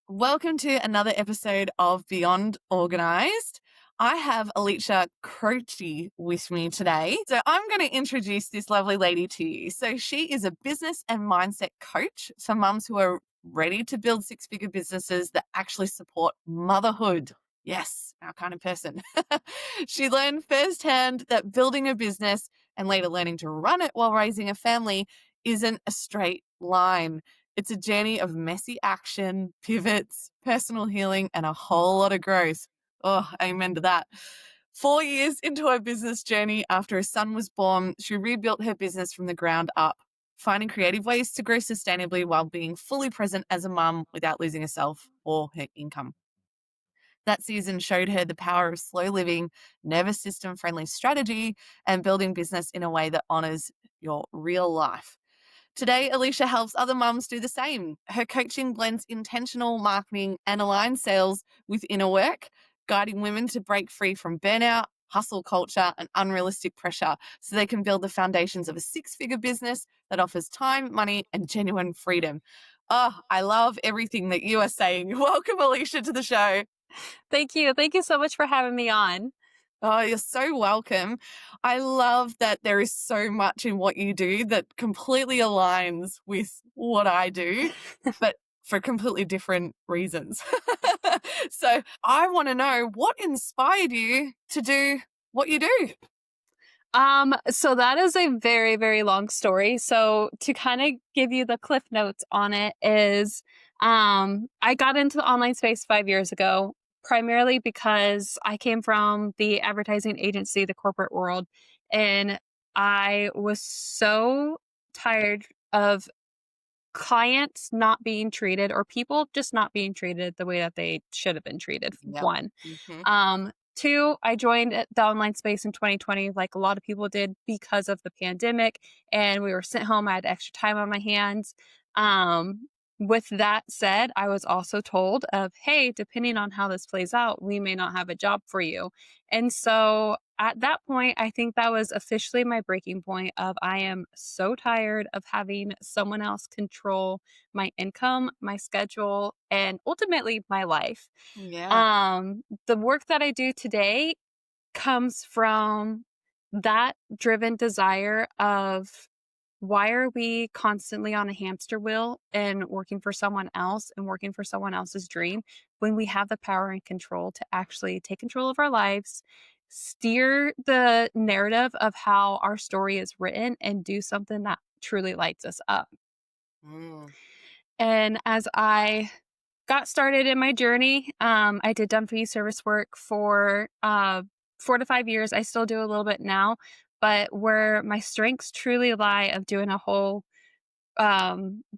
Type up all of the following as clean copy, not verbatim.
Welcome to another episode of Beyond Organised. I have Alicia Croci with me today. So I'm going to introduce this lovely lady to you. So she is a business and mindset coach for mums who are ready to build six-figure businesses that actually support motherhood. Yes, our kind of person. She learned firsthand that building a business and later learning to run it while raising a family isn't a straight line. It's a journey of messy action, pivots, personal healing, and a whole lot of growth. Oh, amen to that. 4 years into her business journey after a son was born, she rebuilt her business from the ground up, finding creative ways to grow sustainably while being fully present as a mum without losing herself or her income. That season showed her the power of slow living, nervous system friendly strategy, and building business in a way that honors your real life. Today, Alicia helps other mums do the same. Her coaching blends intentional marketing and aligned sales with inner work, guiding women to break free from burnout, hustle culture, and unrealistic pressure so they can build the foundations of a six-figure business that offers time, money, and genuine freedom. Oh, I love everything that you are saying. Welcome, Alicia, to the show. Thank you. Thank you so much for having me on. Oh, you're so welcome. I love that there is so much in what you do that completely aligns with what I do, but for completely different reasons. So I want to know what inspired you to do what you do. So that is a very, very long story. So to kind of give you the cliff notes on it is, I got into the online space 5 years ago, primarily because I came from the advertising agency, the corporate world, and I was so tired of clients not being treated or people just not being treated the way that they should have been treated. Yep. One. Mm-hmm. Two, I joined the online space in 2020, like a lot of people did because of the pandemic, and we were sent home. I had extra time on my hands. With that said, I was also told of, hey, depending on how this plays out, we may not have a job for you. And so at that point, I think that was officially my breaking point of I am so tired of having someone else control my income, my schedule, and ultimately my life. Yeah. The work that I do today comes from that driven desire of why are we constantly on a hamster wheel and working for someone else and working for someone else's dream when we have the power and control to actually take control of our lives, steer the narrative of how our story is written, and do something that truly lights us up. Mm. And as I got started in my journey, I did done fee service work for 4 to 5 years. I still do a little bit now, but where my strengths truly lie of doing a whole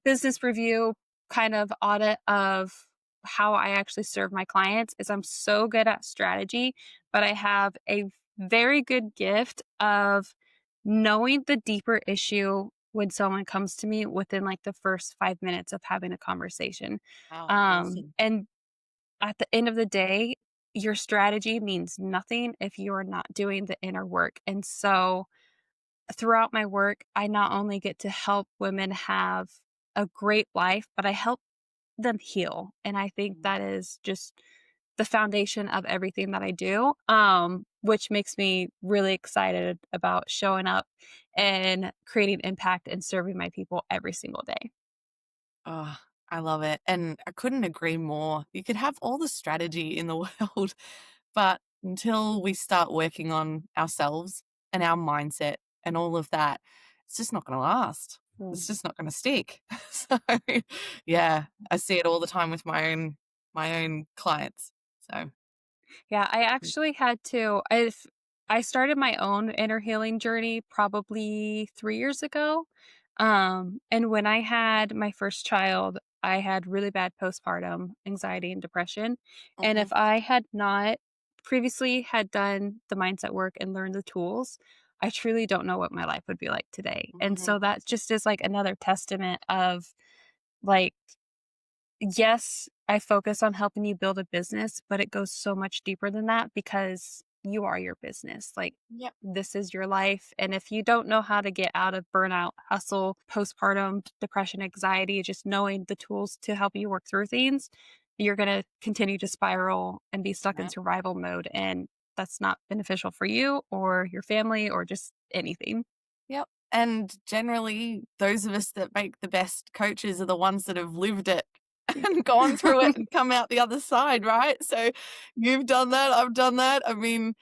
business review kind of audit of how I actually serve my clients is I'm so good at strategy, but I have a very good gift of knowing the deeper issue when someone comes to me within like the first 5 minutes of having a conversation. Wow. Awesome. And at the end of the day, your strategy means nothing if you are not doing the inner work. And so throughout my work, I not only get to help women have a great life, but I help them heal. And I think that is just the foundation of everything that I do, which makes me really excited about showing up and creating impact and serving my people every single day. Oh, I love it. And I couldn't agree more. You could have all the strategy in the world, but until we start working on ourselves and our mindset and all of that, it's just not going to last. It's Mm. just not going to stick. So, yeah, I see it all the time with my own clients. So, Yeah, I actually had to. I started my own inner healing journey probably 3 years ago. And when I had my first child, I had really bad postpartum anxiety and depression. And mhm, if I had not previously had done the mindset work and learned the tools, I truly don't know what my life would be like today. And mhm, so that just is like another testament of like, yes, I focus on helping you build a business, but it goes so much deeper than that because you are your business. Like, yep, this is your life. And if you don't know how to get out of burnout, hustle, postpartum depression, anxiety, just knowing the tools to help you work through things, you're going to continue to spiral and be stuck in Right. survival mode. And that's not beneficial for you or your family or just anything. Yep. And generally, those of us that make the best coaches are the ones that have lived it and gone through it and come out the other side, right? So you've done that. I've done that. I mean,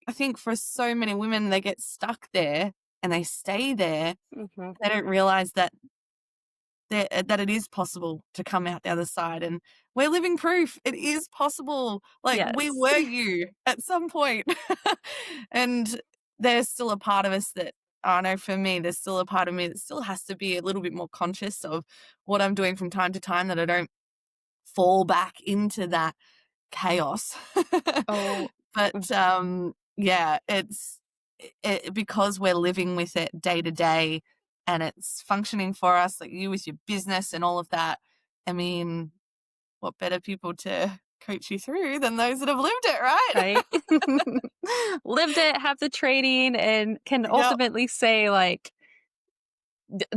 I think for so many women, they get stuck there and they stay there. Mhm. They don't realize that that it is possible to come out the other side, and we're living proof it is possible. Like, we Yes. were you at some point. And there's still a part of us that I know for me, there's still a part of me that still has to be a little bit more conscious of what I'm doing from time to time, that I don't fall back into that chaos. Oh, But, yeah, because we're living with it day to day and it's functioning for us, like you with your business and all of that. I mean, what better people to coach you through than those that have lived it, right. right? Lived it, have the training, and can Yep. ultimately say, like,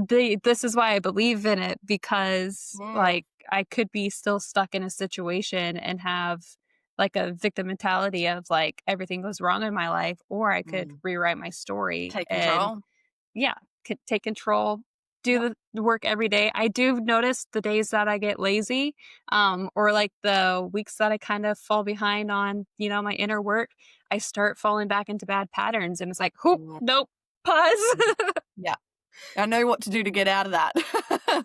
this is why I believe in it because, Mm, like, I could be still stuck in a situation and have, like, a victim mentality of, like, everything goes wrong in my life, or I could mm. rewrite my story Take and, control. yeah, take control, do Yep. the work every day. I do notice the days that I get lazy, or, like, the weeks that I kind of fall behind on, my inner work, I start falling back into bad patterns, and it's like, "Hoop, Mm, nope, pause." mm. Yeah. I know what to do to get out of that.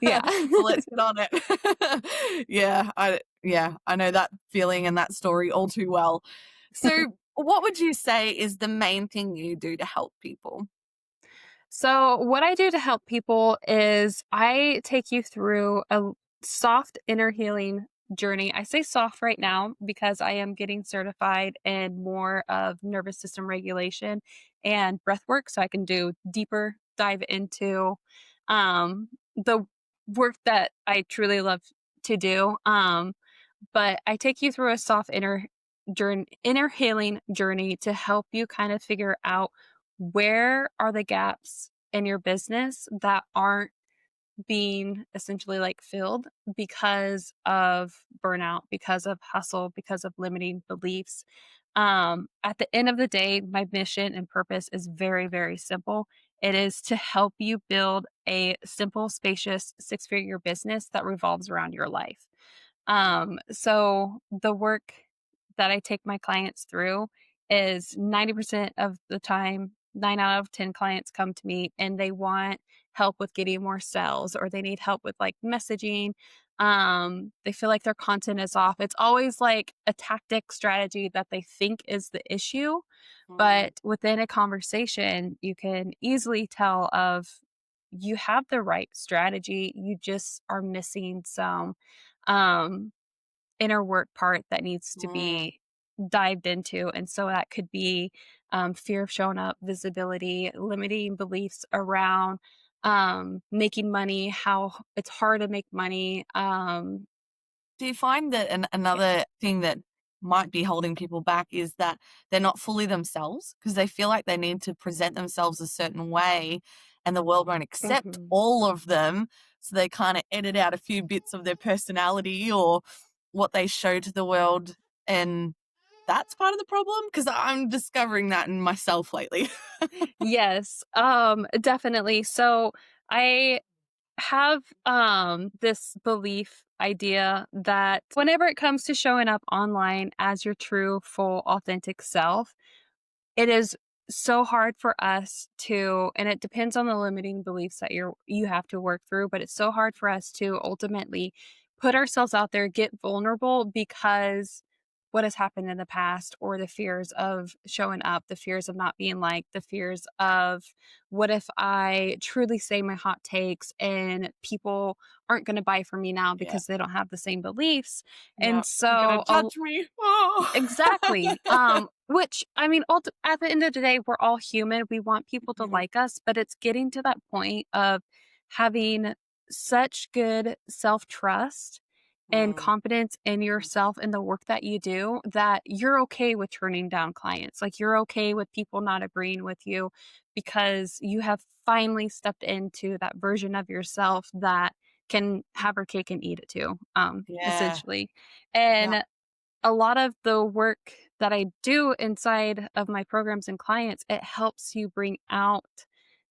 Yeah. So let's get on it. Yeah, I know that feeling and that story all too well. So what would you say is the main thing you do to help people? So, what I do to help people is I take you through a soft inner healing journey. I say soft right now because I am getting certified in more of nervous system regulation and breath work. So, I can do deeper dive into the work that I truly love to do. But I take you through a soft inner healing journey to help you kind of figure out where are the gaps in your business that aren't being essentially like filled because of burnout, because of hustle, because of limiting beliefs. At the end of the day, my mission and purpose is very, very simple. It is to help you build a simple, spacious six-figure business that revolves around your life. So the work that I take my clients through is 90% of the time, 9 out of 10 clients come to me and they want help with getting more sales or they need help with like messaging. They feel like their content is off. It's always like a tactic strategy that they think is the issue. Mm, But within a conversation, you can easily tell of you have the right strategy. You just are missing some um, inner work part that needs to mm. be dived into. And so that could be fear of showing up, visibility, limiting beliefs around making money, how it's hard to make money. Do you find that Yeah. another thing that might be holding people back is that they're not fully themselves because they feel like they need to present themselves a certain way and the world won't accept Mhm. all of them. So they kind of edit out a few bits of their personality or what they show to the world. And that's part of the problem because I'm discovering that in myself lately. Yes, definitely. So I have this belief idea that whenever it comes to showing up online as your true, full, authentic self, it is so hard for us to, and it depends on the limiting beliefs that you have to work through, but it's so hard for us to ultimately put ourselves out there, get vulnerable because what has happened in the past or the fears of showing up, the fears of not being liked, the fears of what if I truly say my hot takes and people aren't going to buy from me now Yeah. because they don't have the same beliefs. Yeah. And They're going to so judge me. Oh. exactly. Which I mean, at the end of the day, we're all human. We want people to Mhm. like us, but it's getting to that point of having such good self trust and Mm, confidence in yourself and the work that you do that you're okay with turning down clients. Like you're okay with people not agreeing with you because you have finally stepped into that version of yourself that can have her cake and eat it too, Yeah. essentially. Yeah. And a lot of the work that I do inside of my programs and clients, it helps you bring out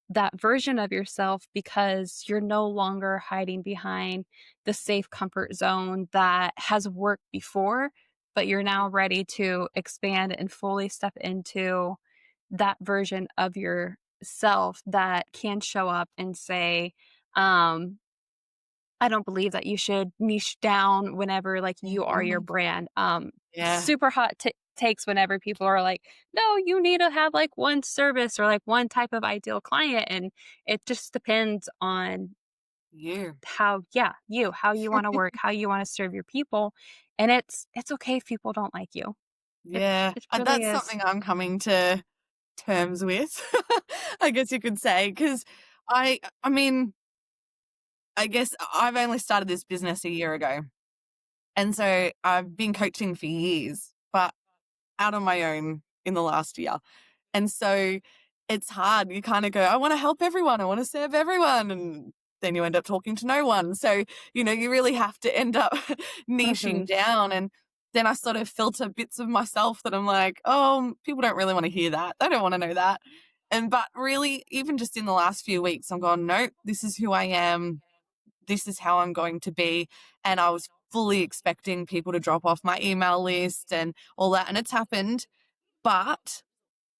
that version of yourself because you're no longer hiding behind the safe comfort zone that has worked before, but you're now ready to expand and fully step into that version of yourself that can show up and say, um, I don't believe that you should niche down whenever like you are your Mhm. brand. Yeah. Super hot takes whenever people are like, no, you need to have like one service or like one type of ideal client. And it just depends on You. how, yeah, how you want to work, how you want to serve your people. And it's okay if people don't like you. It, Yeah. it really That's is. something I'm coming to terms with, I guess you could say, because I mean, I guess I've only started this business a year ago. And so I've been coaching for years, but out on my own in the last year. And so it's hard. You kind of go, I want to help everyone. I want to serve everyone. And then you end up talking to no one. So, you really have to end up Hmm. niching down. And then I sort of filter bits of myself that I'm like, oh, people don't really want to hear that. They don't want to know that. But really, even just in the last few weeks, I'm going, nope, this is who I am. This is how I'm going to be. And I was fully expecting people to drop off my email list and all that. And it's happened. But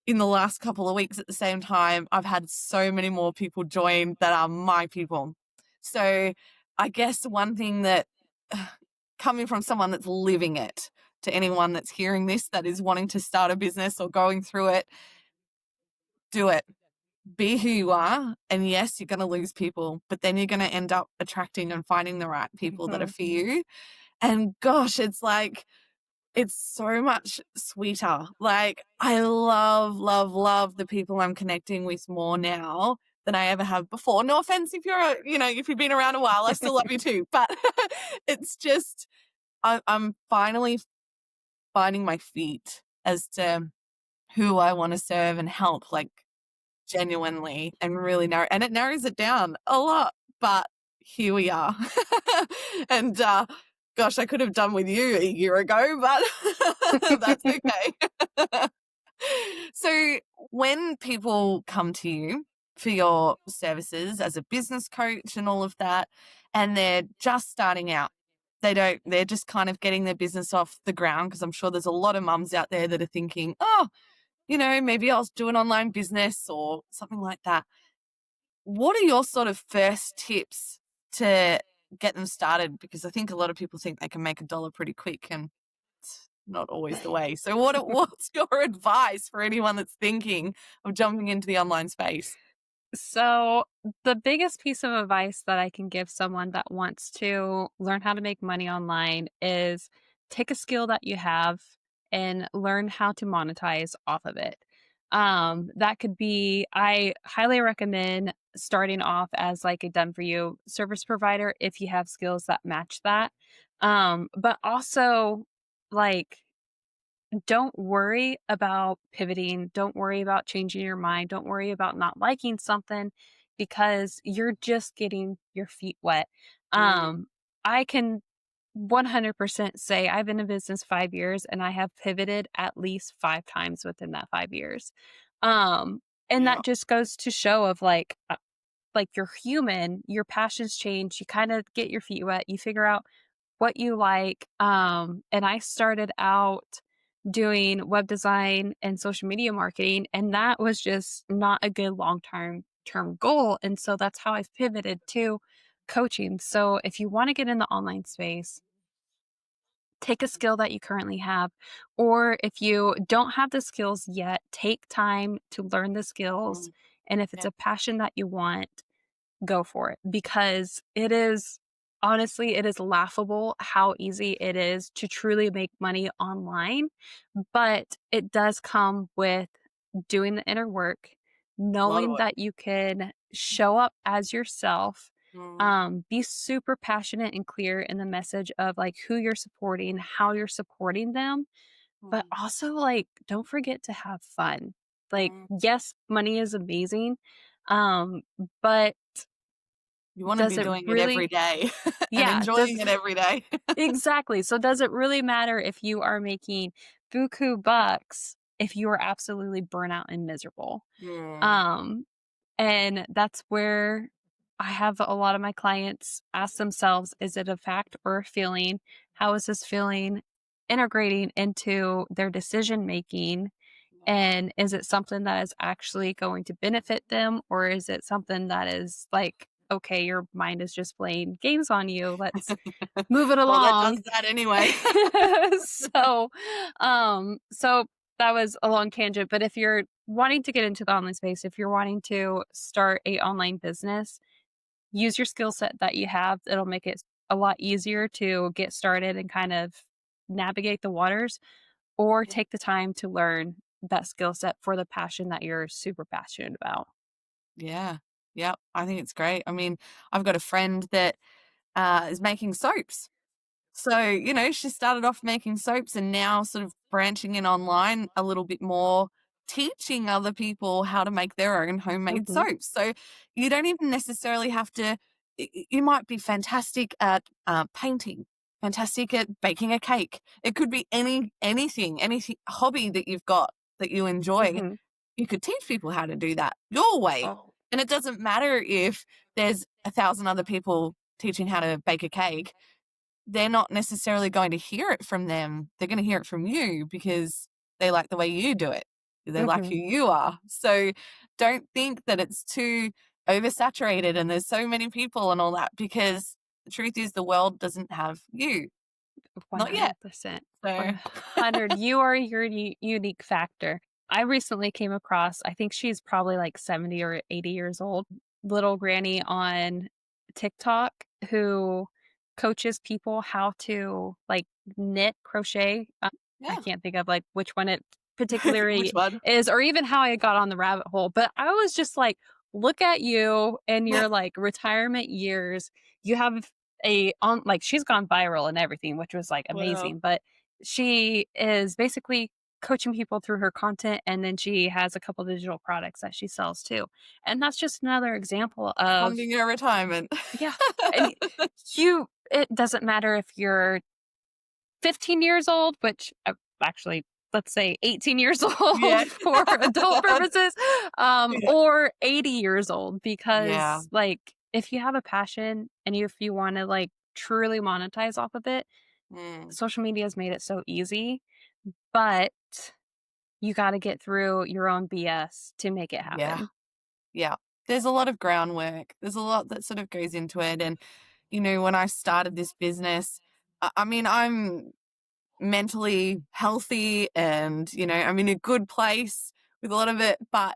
in the last couple of weeks at the same time, I've had so many more people join that are my people. So I guess one thing that coming from someone that's living it to anyone that's hearing this that is wanting to start a business or going through it, do it. Be who you are. And yes, you're going to lose people, but then you're going to end up attracting and finding the right people that are Hmm. for you. And gosh, it's like, it's so much sweeter. Like, I love, love, love the people I'm connecting with more now than I ever have before. No offense if if you've been around a while, I still love you too. But it's just, I'm finally finding my feet as to who I want to serve and help, like genuinely and really narrow. And it narrows it down a lot. But here we are. And gosh, I could have done with you a year ago, but that's okay. So when people come to you for your services as a business coach and all of that, and they're just starting out, they're just kind of getting their business off the ground, because I'm sure there's a lot of mums out there that are thinking, oh, maybe I'll do an online business or something like that. What are your sort of first tips to get them started? Because I think a lot of people think they can make a dollar pretty quick, and it's not always the way. So what's your advice for anyone that's thinking of jumping into the online space? So, the biggest piece of advice that I can give someone that wants to learn how to make money online is take a skill that you have and learn how to monetize off of it. That could be, I highly recommend starting off as like a done for you service provider if you have skills that match that. But also, like, don't worry about pivoting. Don't worry about changing your mind. Don't worry about not liking something because you're just getting your feet wet. Mm, I can 100% say I've been in business 5 years and I have pivoted at least 5 times within that 5 years. And yeah. that just goes to show of like you're human, your passions change, you kind of get your feet wet, you figure out what you like. And I started out doing web design and social media marketing, and that was just not a good long term goal. And so that's how I've pivoted to coaching. So if you want to get in the online space, take a skill that you currently have, or if you don't have the skills yet, take time to learn the skills. Mm, And if it's yeah. a passion that you want, go for it because it is honestly, it is laughable how easy it is to truly make money online, but it does come with doing the inner work, A lot of knowing work. that you can show up as yourself, Mm, be super passionate and clear in the message of like who you're supporting, how you're supporting them, but mm, also like don't forget to have fun. Like, mm, yes, money is amazing, but You want to Does be it doing it every really day and yeah, enjoying does it every day. exactly. So does it really matter if you are making buku bucks if you are absolutely burnout and miserable? Mm, Um, and that's where I have a lot of my clients ask themselves, is it a fact or a feeling? How is this feeling integrating into their decision making? And is it something that is actually going to benefit them? Or is it something that is like, okay, your mind is just playing games on you. Let's move it well, that does along. that anyway. so so that was a long tangent, but if you're wanting to get into the online space, if you're wanting to start a online business, use your skill set that you have. It'll make it a lot easier to get started and kind of navigate the waters, or Yeah. take the time to learn that skill set for the passion that you're super passionate about. Yeah. Yeah. I think it's great. I mean, I've got a friend that is making soaps. So, she started off making soaps and now sort of branching in online a little bit more, teaching other people how to make their own homemade Mhm. soaps. So, you don't even necessarily have to, you might be fantastic at painting, fantastic at baking a cake. It could be any hobby that you've got that you enjoy. Mhm. You could teach people how to do that your way. Oh. And it doesn't matter if there's 1,000 other people teaching how to bake a cake. They're not necessarily going to hear it from them. They're going to hear it from you because they like the way you do it. They like who Mhm. you are. So don't think that it's too oversaturated and there's so many people and all that, because the truth is the world doesn't have you. Not yet. 100%. So 100. You are your unique factor. I recently came across, I think she's probably like 70 or 80 years old, little granny on TikTok who coaches people how to like knit, crochet. I yeah. can't think of like which one it Which particularly one? is, or even how I got on the rabbit hole. But I was just like, look at you in your like retirement years. You have a on like she's gone viral and everything, which was like Wow. amazing. But she is basically coaching people through her content, and then she has a couple digital products that she sells too. And that's just another example of Funding your retirement. yeah. And you it doesn't matter if you're 15 years old, which actually let's say 18 years Yeah. old for adult purposes, Yeah. or 80 years old, Yeah. because like if you have a passion and if you want to like truly monetize off of it, Mm. social media has made it so easy, but you got to get through your own BS to make it Yeah. happen. Yeah. There's a lot of groundwork. There's a lot that sort of goes into it. And, when I started this business, I mean, I'm mentally healthy and, I'm in a good place with a lot of it, but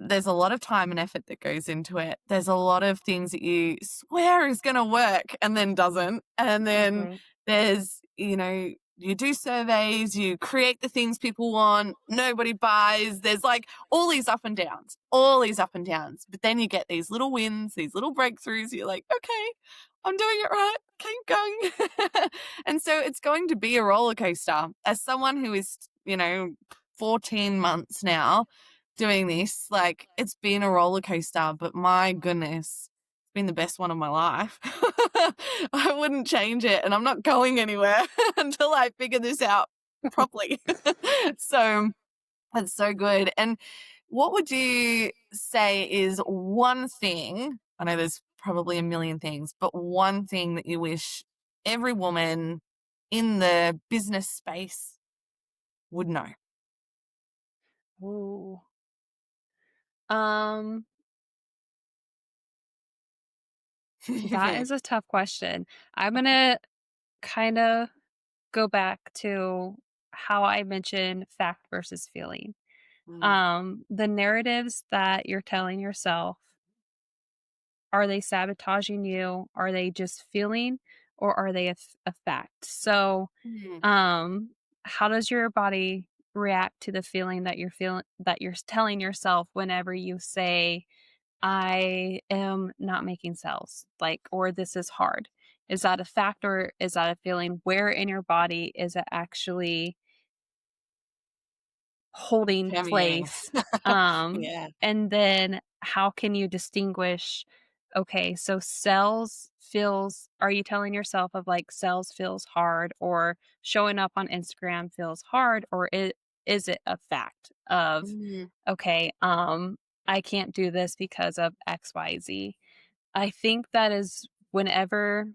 there's a lot of time and effort that goes into it. There's a lot of things that you swear is going to work and then doesn't. And then Mhm. there's, you do surveys, you create the things people want, nobody buys. There's like all these up and downs, all these up and downs. But then you get these little wins, these little breakthroughs. You're like, okay, I'm doing it right. Keep going. And so it's going to be a roller coaster. As someone who is, 14 months now doing this, like, it's been a roller coaster, but my goodness, it's been the best one of my life. I wouldn't change it, and I'm not going anywhere until I figure this out properly. So that's so good. And what would you say is one thing? I know there's probably a million things, but one thing that you wish every woman in the business space would know? Ooh. Um, that is a tough question. I'm gonna kind of go back to how I mentioned fact versus feeling. Mm, The narratives that you're telling yourself, are they sabotaging you? Are they just feeling, or are they a fact? So, mm, um, how does your body react to the feeling that you're telling yourself whenever you say, I am not making sales, like, or this is hard? Is that a fact or is that a feeling? Where in your body is it actually holding Permeating. place? Yeah. And then how can you distinguish, okay, so are you telling yourself of like sales feels hard or showing up on Instagram feels hard, or is it a fact of, Mm, okay, I can't do this because of XYZ? I think that is whenever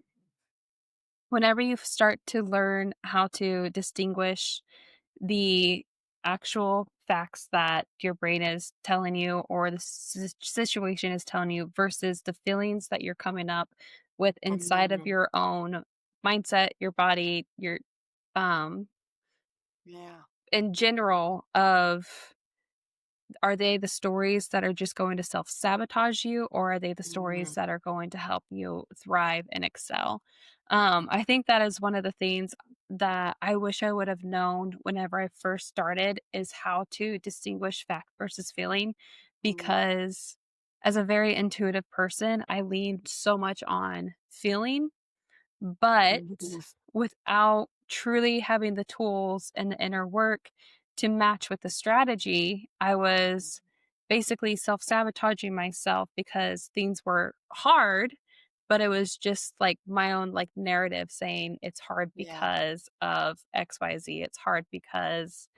you start to learn how to distinguish the actual facts that your brain is telling you or the situation is telling you versus the feelings that you're coming up with inside of mm, your own mindset, your body, your um yeah. in general of, are they the stories that are just going to self-sabotage you, or are they the stories Mm, that are going to help you thrive and excel? I think that is one of the things that I wish I would have known whenever I first started is how to distinguish fact versus feeling, mm, because as a very intuitive person, I leaned so much on feeling, but mm, without truly having the tools and the inner work to match with the strategy, I was basically self sabotaging myself because things were hard, but it was just like my own like narrative saying it's hard yeah. because of XYZ. It's hard because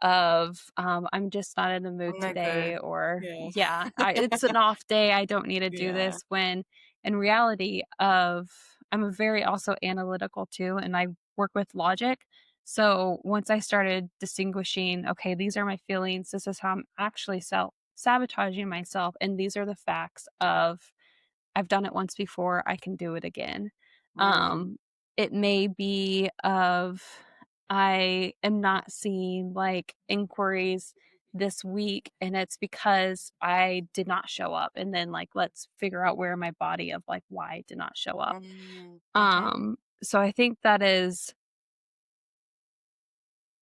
of I'm just not in the mood I'm no good. today, or Yeah. yeah, it's an off day. I don't need to do Yeah. this, when in reality of I'm a very also analytical too, and I work with logic. So once I started distinguishing, okay, these are my feelings, this is how I'm actually self sabotaging myself, and these are the facts of I've done it once before, I can do it again. Mm, Um, it may be of I am not seeing like inquiries this week and it's because I did not show up, and then like let's figure out where in my body of like why I did not show up. okay. So I think that is,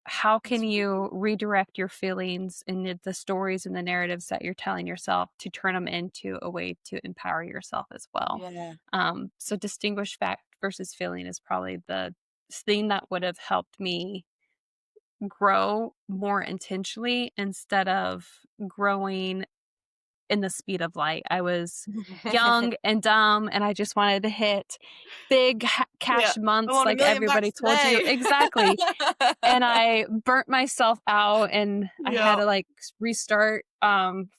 how can That's really you good. redirect your feelings and the stories and the narratives that you're telling yourself to turn them into a way to empower yourself as well? Yeah. So distinguish fact versus feeling is probably the thing that would have helped me grow more intentionally instead of growing in the speed of light. I was young and dumb, and I just wanted to hit big Yeah. cash I months want a like million everybody bucks told you. today. Exactly. And I burnt myself out, and I had Yeah. to like restart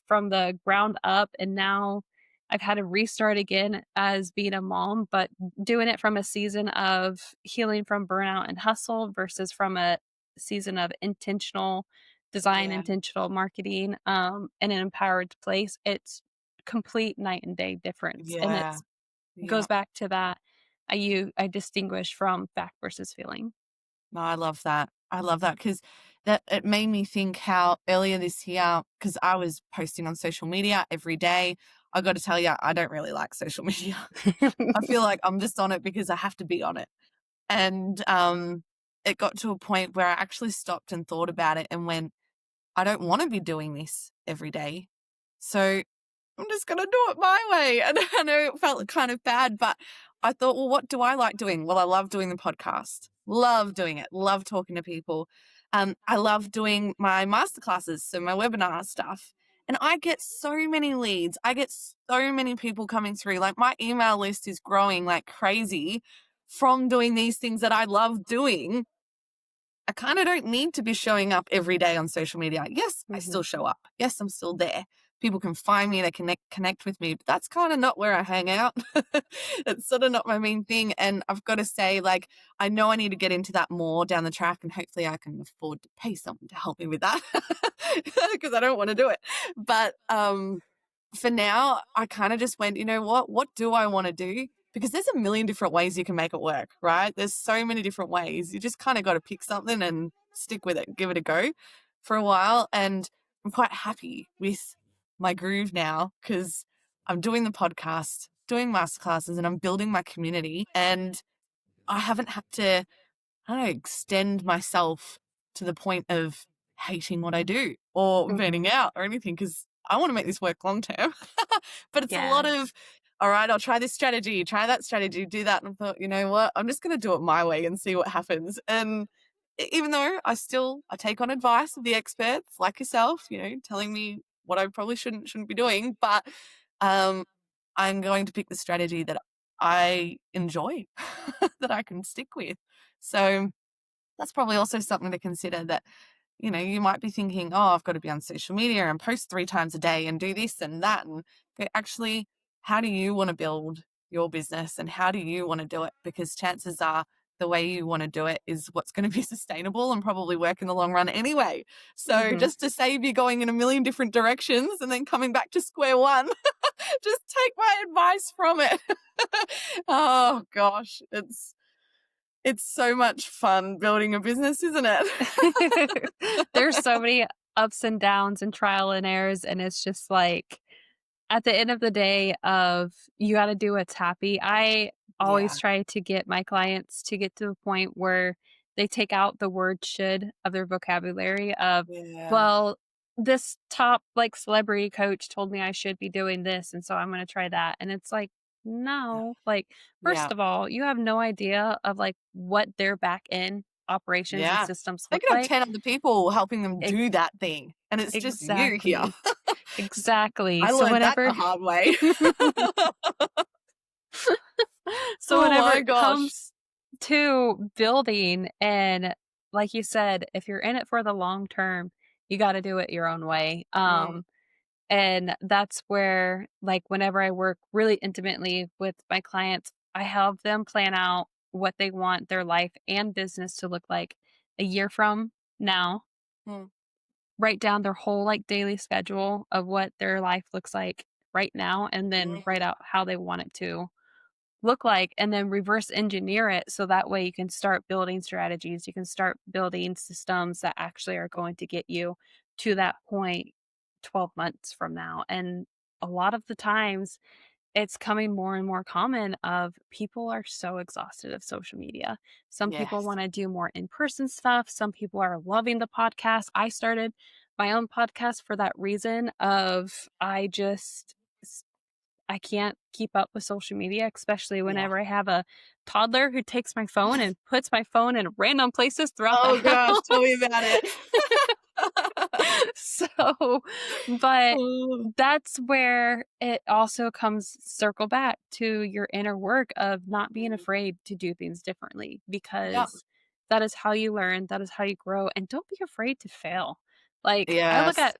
from the ground up, and now I've had to restart again as being a mom, but doing it from a season of healing from burnout and hustle versus from a season of intentional design, Yeah. intentional marketing, in an empowered place. It's complete night and day difference. And Yeah. it goes Yeah. back to that I distinguish from fact versus feeling. No, I love that. I love that because that it made me think how earlier this year, because I was posting on social media every day. I got to tell you, I don't really like social media. I feel like I'm just on it because I have to be on it. And it got to a point where I actually stopped and thought about it and went, I don't want to be doing this every day. So I'm just going to do it my way. And I know it felt kind of bad, but I thought, well, what do I like doing? Well, I love doing the podcast. Love doing it. Love talking to people. I love doing my masterclasses, so my webinar stuff. And I get so many leads. I get so many people coming through. Like my email list is growing like crazy from doing these things that I love doing. I kind of don't need to be showing up every day on social media. Yes, I Mhm. still show up. Yes, I'm still there. People can find me, they connect with me, but that's kind of not where I hang out. It's sort of not my main thing. And I've got to say, like, I know I need to get into that more down the track, and hopefully I can afford to pay someone to help me with that because I don't want to do it. But for now, I kind of just went, you know what? What do I want to do? Because there's a million different ways you can make it work, right? There's so many different ways. You just kind of got to pick something and stick with it, give it a go for a while. And I'm quite happy with my groove now because I'm doing the podcast, doing masterclasses, and I'm building my community. And I haven't had to, I don't know, extend myself to the point of hating what I do or burning Mhm. out or anything because I want to make this work long term. But it's a lot of, Yes. all right, I'll try this strategy, try that strategy, do that. And I thought, you know what? I'm just going to do it my way and see what happens. And even though I take on advice of the experts like yourself, telling me what I probably shouldn't be doing, but um, I'm going to pick the strategy that I enjoy, that I can stick with. So that's probably also something to consider, that, you might be thinking, oh, I've got to be on social media and post 3 times a day and do this and that. And actually, how do you want to build your business and how do you want to do it? Because chances are the way you want to do it is what's going to be sustainable and probably work in the long run anyway. So Mhm. just to save you going in a million different directions and then coming back to square one, just take my advice from it. Oh gosh, it's so much fun building a business, isn't it? There's so many ups and downs and trial and errors, and it's just like at the end of the day of you gotta do what's happy. I always Yeah, try to get my clients to get to the point where they take out the word should of their vocabulary of, yeah, well, this top like celebrity coach told me I should be doing this, and so I'm gonna try that. And it's like, yeah, no, like, yeah, first of all, you have no idea of like what their back end operations and yeah. systems They look could have like. 10 other people helping them E- do that thing, and it's just you here. exactly. Exactly. I So learned that whenever the hard way. so Oh whenever my it gosh. comes to building and like you said, if you're in it for the long term, you got to do it your own way. Mm, And that's where like whenever I work really intimately with my clients, I have them plan out what they want their life and business to look like a year from now. mm, Write down their whole like daily schedule of what their life looks like right now and then write mhm. out how they want it to look like and then reverse engineer it so that way you can start building strategies. You can start building systems that actually are going to get you to that point 12 months from now. And a lot of the times it's coming more and more common of people are so exhausted of social media. Some people Yes. want to do more in-person stuff. Some people are loving the podcast. I started my own podcast for that reason of I can't keep up with social media, especially Yeah. whenever I have a toddler who takes my phone and puts my phone in random places throughout the Oh gosh, tell me house. about it. So, but Oh, that's where it also comes circle back to your inner work of not being mm. afraid to do things differently Yep. because that is how you learn, that is how you grow, and don't be afraid to fail. Like Yes.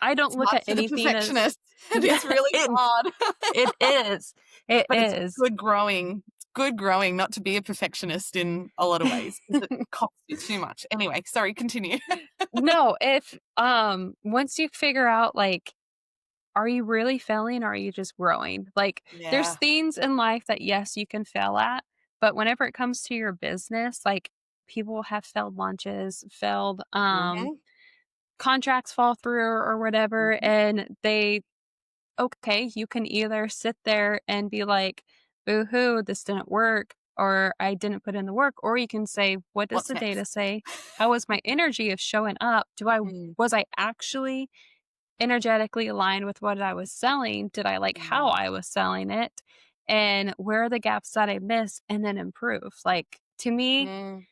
I don't It's look hard at for the anything as perfectionist. It yeah, is really hard. it is. It But it's is. good growing. It's good growing not to be a perfectionist in a lot of ways because it costs you too much. Anyway, sorry, continue. No, if once you figure out like are you really failing or are you just growing? Like there's Yeah. things in life that yes, you can fail at, but whenever it comes to your business, like people have failed launches, failed Mhm, contracts fall through or whatever mhm. and they okay, you can either sit there and be like, boo-hoo, this didn't work, or I didn't put in the work, or you can say, what does What's the data next? say? How was my energy of showing up? Mm, Was I actually energetically aligned with what I was selling? Did I like how mm, I was selling it? And where are the gaps that I missed and then improve? Like to me, mm.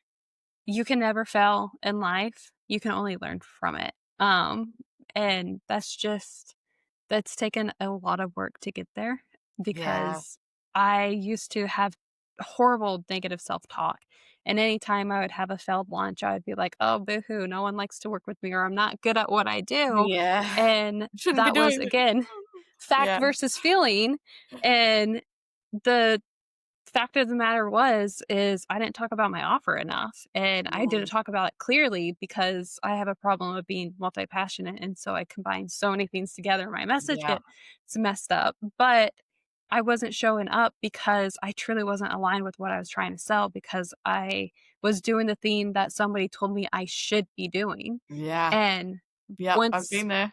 you can never fail in life. You can only learn from it. Um, and that's taken a lot of work to get there Yeah. because I used to have horrible negative self-talk. And anytime I would have a failed launch, I would be like, oh, boo-hoo, no one likes to work with me, or I'm not good at what I do. Yeah. And Shouldn't be that was, doing it. again, fact Yeah. versus feeling. And the fact of the matter is I didn't talk about my offer enough, and I didn't Mm, talk about it clearly because I have a problem of being multi-passionate, and so I combine so many things together. My message yeah. gets messed up, but I wasn't showing up because I truly wasn't aligned with what I was trying to sell because I was doing the thing that somebody told me I should be doing. Yeah. And Yep, I've once been there.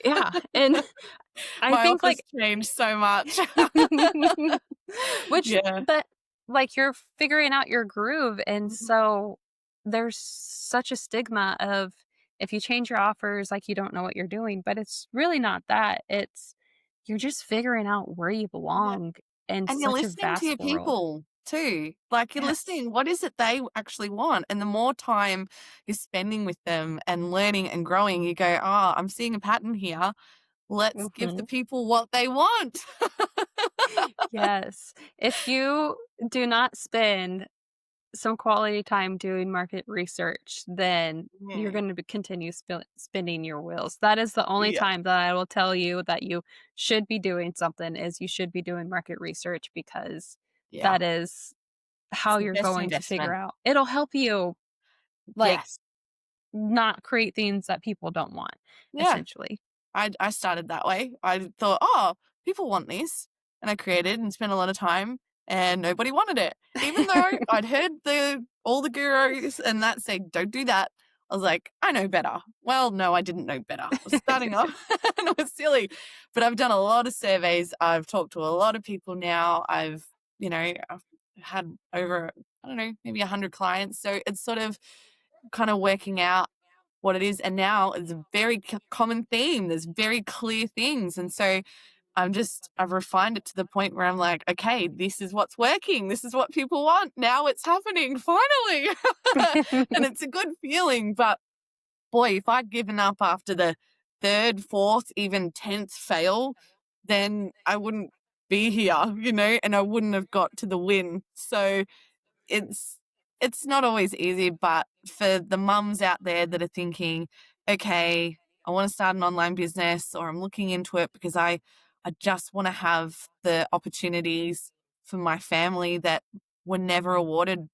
yeah, and I My think office like changed so much. which Yeah. but, like, you're figuring out your groove, and Mhm. so there's such a stigma of if you change your offers, like, you don't know what you're doing, but it's really not that. It's you're just figuring out where you Yeah. belong in And you're such a listening to vast your world. people too. Like, you're Yes. listening, what is it they actually want? And the more time you're spending with them and learning and growing, you go, "Oh, I'm seeing a pattern here. Let's give the Mhm. people what they want. Yes. If you do not spend some quality time doing market research, then you're Mm, going to continue spinning your wheels. That is the only yeah, time that I will tell you that you should be doing something is you should be doing market research because yeah. that is It's how the you're best going to figure investment. out. It'll help you like Yes. not create things that people don't want, Yeah. essentially. I started that way. I thought, "Oh, people want this," and I created and spent a lot of time, and nobody wanted it. Even though I'd heard all the gurus and that said, "Don't do that." I was like, "I know better." Well, no, I didn't know better. I was starting off and it was silly. But I've done a lot of surveys. I've talked to a lot of people now. I've had over, I don't know, maybe 100 clients. So it's sort of kind of working out what it is. And now it's a very common theme. There's very clear things. And so I've refined it to the point where I'm like, okay, this is what's working. This is what people want. Now it's happening finally. And it's a good feeling. But boy, if I'd given up after the third, fourth, even 10th fail, then I wouldn't be here, and I wouldn't have got to the win. So it's it's not always easy, but for the mums out there that are thinking, okay, I want to start an online business or I'm looking into it because I just want to have the opportunities for my family that were never awarded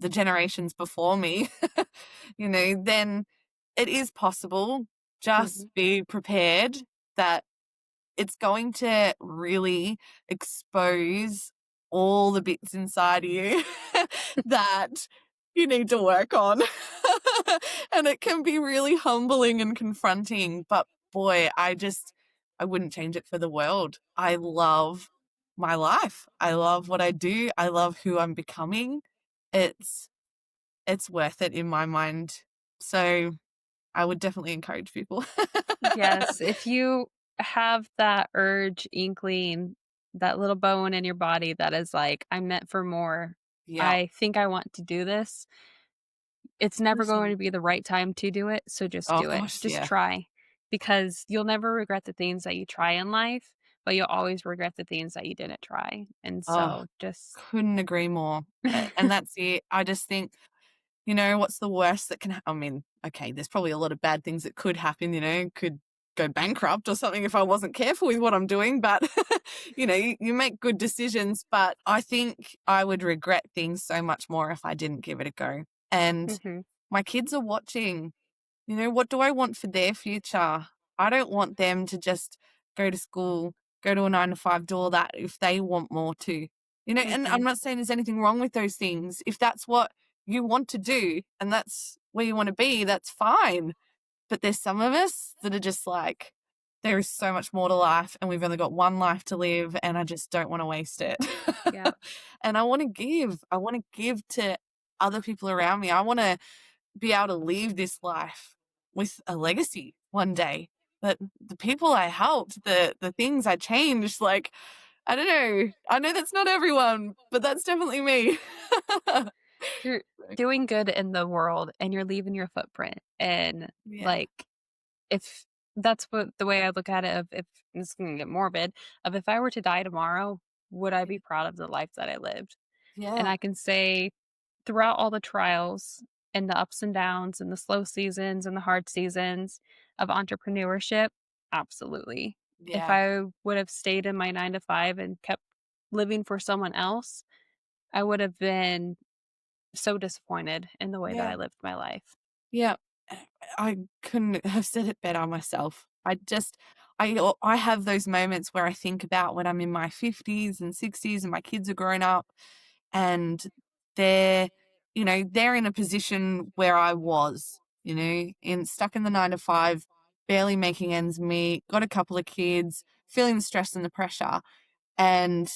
the generations before me, then it is possible. Just Mhm, be prepared that it's going to really expose all the bits inside you that you need to work on. And it can be really humbling and confronting, but boy, I wouldn't change it for the world. I love my life. I love what I do. I love who I'm becoming. It's it's worth it in my mind. So, I would definitely encourage people. yes, if you have that urge, inkling, that little bone in your body that is like, "I'm meant for more. Yeah. I think I want to do this." It's never going to Listen. be the right time to do it, so just Oh do it. gosh, Just yeah. try, because you'll never regret the things that you try in life, but you'll always regret the things that you didn't try, and Oh, so just couldn't agree more. And that's it. I just think, what's the worst that can I mean, okay, there's probably a lot of bad things that could happen, could go bankrupt or something if I wasn't careful with what I'm doing, but you make good decisions, but I think I would regret things so much more if I didn't give it a go. And Mhm, my kids are watching. What do I want for their future? I don't want them to just go to school, go to a 9 to 5, do all that if they want more to. And I'm mhm, not saying there's anything wrong with those things. If that's what you want to do and that's where you want to be, that's fine. But there's some of us that are just like, there is so much more to life and we've only got one life to live and I just don't want to waste it. yeah, And I want to give. I want to give to other people around me. I want to be able to leave this life with a legacy one day. That the people I helped, the things I changed, like, I don't know. I know that's not everyone, but that's definitely me. you're doing good in the world, and you're leaving your footprint, and, Yeah, like, if that's what the way I look at it, of if this is gonna get morbid, of if I were to die tomorrow, would I be proud of the life that I lived? And yeah, I can say throughout all the trials and the ups and downs and the slow seasons and the hard seasons of entrepreneurship, absolutely. If yeah, I would have stayed in my 9 to 5 and kept living for someone else, I would have been so disappointed in the way that yeah, I lived my life. yeah. I couldn't have said it better myself. I have those moments where I think about when I'm in my 50s and 60s and my kids are grown up and they're, they're in a position where I was, stuck in the 9 to 5, barely making ends meet, got a couple of kids, feeling the stress and the pressure. And,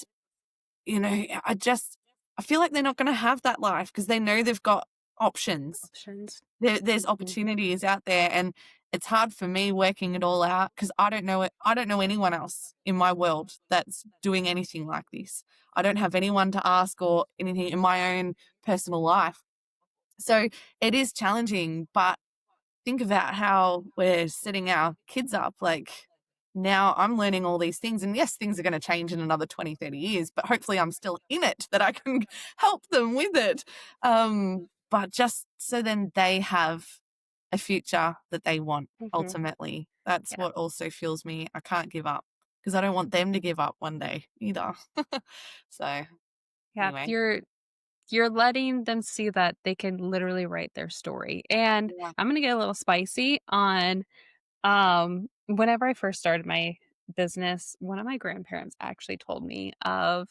I feel like they're not going to have that life because they know they've got options. Options. There's Mhm, opportunities out there, and it's hard for me working it all out because I don't know it. I don't know anyone else in my world that's doing anything like this. I don't have anyone to ask or anything in my own personal life. So it is challenging, but think about how we're setting our kids up. Like, now I'm learning all these things. And yes, things are going to change in another 20, 30 years, but hopefully I'm still in it, that I can help them with it. But just so then they have a future that they want, Mhm. ultimately. That's Yeah. what also fuels me. I can't give up because I don't want them to give up one day either. So Yeah. anyway, You're letting them see that they can literally write their story. And yeah. I'm gonna get a little spicy on whenever I first started my business, one of my grandparents actually told me of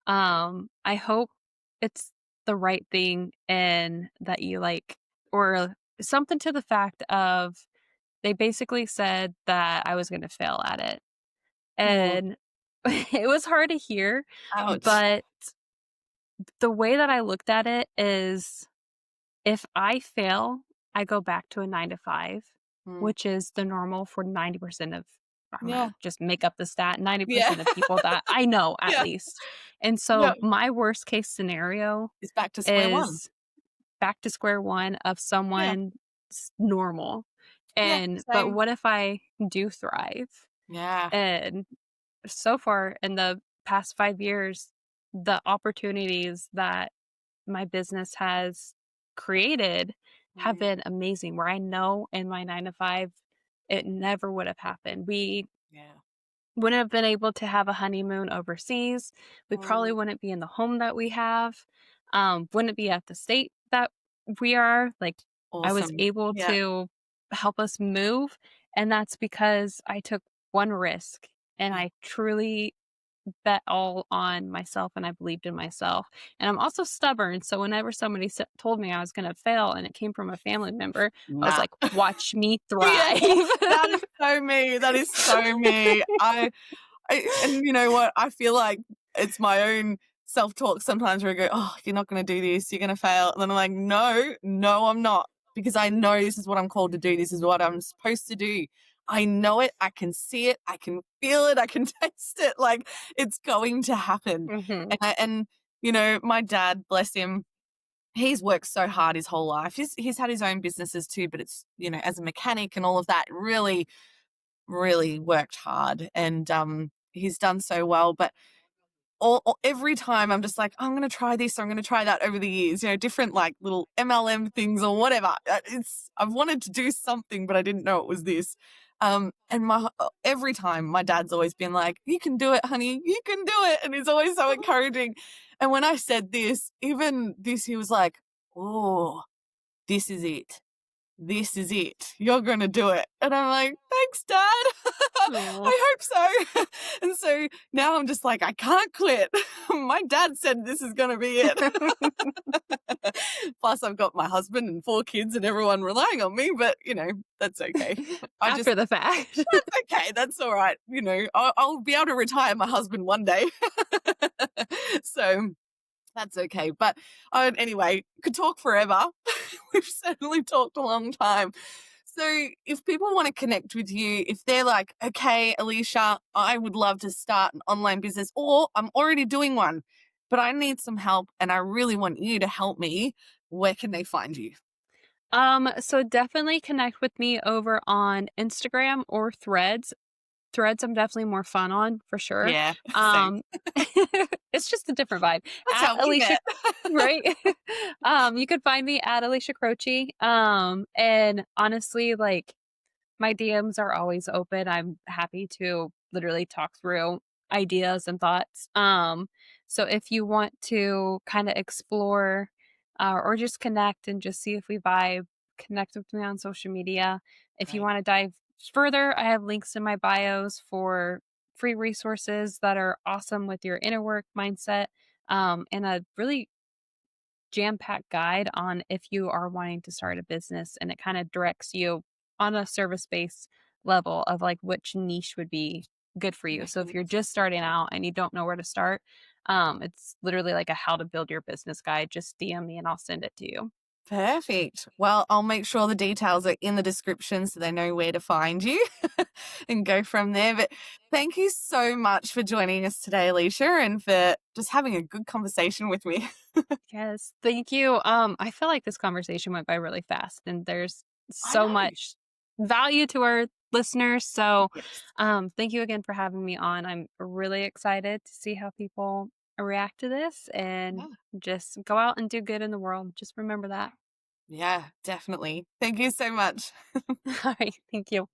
I hope it's the right thing and that you like or something to the fact of they basically said that I was going to fail at it. Oh, And it was hard to hear, ouch. but the way that I looked at it is if I fail, I go back to a 9 to 5, Mm. which is the normal for 90% of I'm Yeah. gonna just make up the stat, Yeah. 90% of people that I know at Yeah. least. And Yeah. so my worst case scenario It's back to square one. is back to square one of Yeah. someone normal. Yeah. And but Same. what if I do thrive? Yeah. And so far in the past 5 years, the opportunities that my business has created have Mm. been amazing, where I know in my 9 to 5, it never would have happened. We Yeah. wouldn't have been able to have a honeymoon overseas. We probably Mm. wouldn't be in the home that we have, wouldn't be at the state that we are. Like, I was Awesome. able Yeah. to help us move, and that's because I took one risk and Yeah. I truly bet all on myself and I believed in myself. And I'm also stubborn. So whenever somebody told me I was going to fail and it came from a family member, I was Nah. like, watch me Yeah. thrive. That is so me. That is so me. And you know what? I feel like it's my own self-talk sometimes where I go, "Oh, you're not gonna do this, you're gonna fail." And then I'm like, "No, no, I'm not." Because I know this is what I'm called to do. This is what I'm supposed to do. I know it, I can see it, I can feel it, I can taste it. Like it's going to happen. hmm And you know, my dad, bless him, he's worked so hard his whole life. He's had his own businesses too, but it's, you know, as a mechanic and all of that, really, really worked hard. And he's done so well. But every time I'm just like, I'm going to try this, or I'm going to try that over the years, you know, different like little MLM things or whatever. I've wanted to do something, but I didn't know it was this. And every time my dad's always been like, you can do it, honey, you can do it. And he's always so encouraging. And when I said this, even this, he was like, oh, this is it. This is it. You're going to do it. And I'm like, thanks, Dad. Aw. I hope so. And so now I'm just like, I can't quit. My dad said this is going to be it. Plus, I've got my husband and 4 kids and everyone relying on me, but you know, that's okay. After the fact. That's okay. That's all right. You know, I'll be able to retire my husband one day. So that's okay. But anyway, could talk forever. We've certainly talked a long time. So if people want to connect with you, if they're like, okay, Alicia, I would love to start an online business, or I'm already doing one, but I need some help and I really want you to help me, where can they find you? So definitely connect with me over on Instagram or Threads. Threads I'm definitely more fun on for sure. Yeah, same. Um it's just a different vibe. That's At how we Alicia met. right? You could find me at Alicia Croci. And honestly, like my DMs are always open. I'm happy to literally talk through ideas and thoughts. So if you want to kind of explore or just connect and just see if we vibe, connect with me on social media. If you Great. want to dive further, I have links in my bios for free resources that are awesome with your inner work mindset and a really jam-packed guide on if you are wanting to start a business, and it kind of directs you on a service-based level of like which niche would be good for you. So if you're just starting out and you don't know where to start, it's literally like a how to build your business guide. Just DM me and I'll send it to you. Perfect. Well, I'll make sure the details are in the description so they know where to find you and go from there. But thank you so much for joining us today, Alicia, and for just having a good conversation with me. Yes, thank you. I feel like this conversation went by really fast and there's I so know. much value to our listeners. So, Yes. thank you again for having me on. I'm really excited to see how people react to this and Yeah. just go out and do good in the world. Just remember that. Yeah, definitely. Thank you so much. All right. Thank you.